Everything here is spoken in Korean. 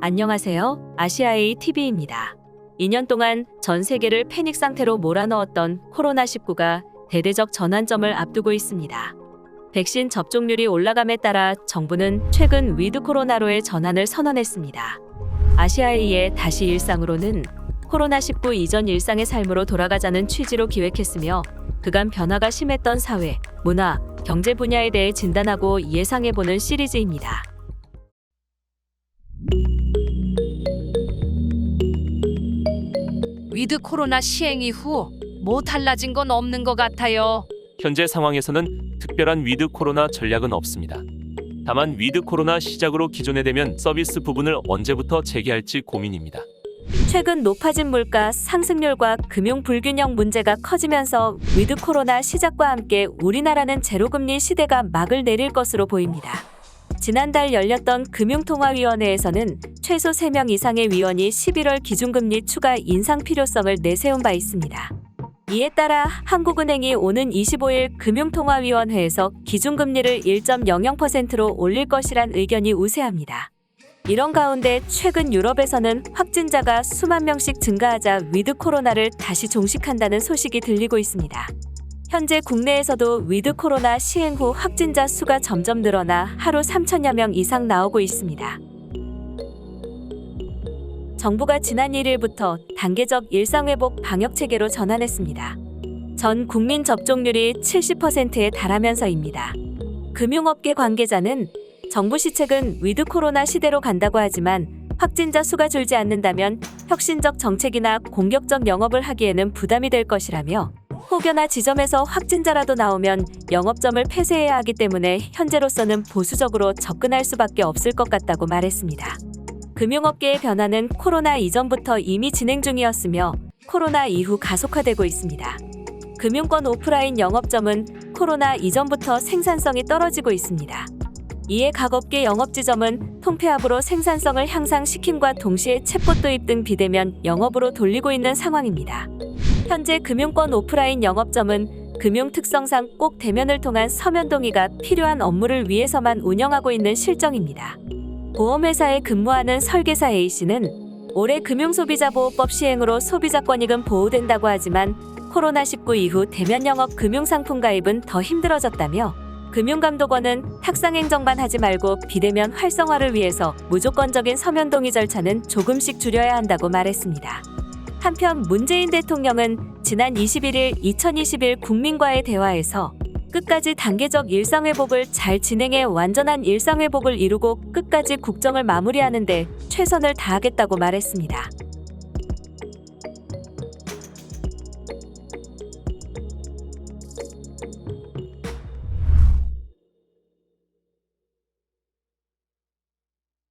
안녕하세요. 아시아에이 TV입니다. 2년 동안 전 세계를 패닉 상태로 몰아넣었던 코로나19가 대대적 전환점을 앞두고 있습니다. 백신 접종률이 올라감에 따라 정부는 최근 위드 코로나로의 전환을 선언했습니다. 아시아에이의 다시 일상으로는 코로나19 이전 일상의 삶으로 돌아가자는 취지로 기획했으며 그간 변화가 심했던 사회, 문화, 경제 분야에 대해 진단하고 예상해보는 시리즈입니다. 위드 코로나 시행 이후 뭐 달라진 건 없는 것 같아요. 현재 상황에서는 특별한 위드 코로나 전략은 없습니다. 다만 위드 코로나 시작으로 기존에 대면 서비스 부분을 언제부터 재개할지 고민입니다. 최근 높아진 물가 상승률과 금융 불균형 문제가 커지면서 위드 코로나 시작과 함께 우리나라는 제로금리 시대가 막을 내릴 것으로 보입니다. 지난달 열렸던 금융통화위원회에서는 최소 3명 이상의 위원이 11월 기준금리 추가 인상 필요성을 내세운 바 있습니다. 이에 따라 한국은행이 오는 25일 금융통화위원회에서 기준금리를 1.00%로 올릴 것이란 의견이 우세합니다. 이런 가운데 최근 유럽에서는 확진자가 수만 명씩 증가하자 위드 코로나를 다시 종식한다는 소식이 들리고 있습니다. 현재 국내에서도 위드 코로나 시행 후 확진자 수가 점점 늘어나 하루 3천여 명 이상 나오고 있습니다. 정부가 지난 1일부터 단계적 일상회복 방역체계로 전환했습니다. 전 국민 접종률이 70%에 달하면서입니다. 금융업계 관계자는 정부 시책은 위드 코로나 시대로 간다고 하지만 확진자 수가 줄지 않는다면 혁신적 정책이나 공격적 영업을 하기에는 부담이 될 것이라며 혹여나 지점에서 확진자라도 나오면 영업점을 폐쇄해야 하기 때문에 현재로서는 보수적으로 접근할 수밖에 없을 것 같다고 말했습니다. 금융업계의 변화는 코로나 이전부터 이미 진행 중이었으며 코로나 이후 가속화되고 있습니다. 금융권 오프라인 영업점은 코로나 이전부터 생산성이 떨어지고 있습니다. 이에 각 업계 영업지점은 통폐합으로 생산성을 향상시킴과 동시에 챗봇 도입 등 비대면 영업으로 돌리고 있는 상황입니다. 현재 금융권 오프라인 영업점은 금융 특성상 꼭 대면을 통한 서면 동의가 필요한 업무를 위해서만 운영하고 있는 실정입니다. 보험회사에 근무하는 설계사 A씨는 올해 금융소비자보호법 시행으로 소비자권익은 보호된다고 하지만 코로나19 이후 대면 영업 금융상품 가입은 더 힘들어졌다며 금융감독원은 탁상행정만 하지 말고 비대면 활성화를 위해서 무조건적인 서면 동의 절차는 조금씩 줄여야 한다고 말했습니다. 한편 문재인 대통령은 지난 21일 2021 국민과의 대화에서 끝까지 단계적 일상회복을 잘 진행해 완전한 일상회복을 이루고 끝까지 국정을 마무리하는 데 최선을 다하겠다고 말했습니다.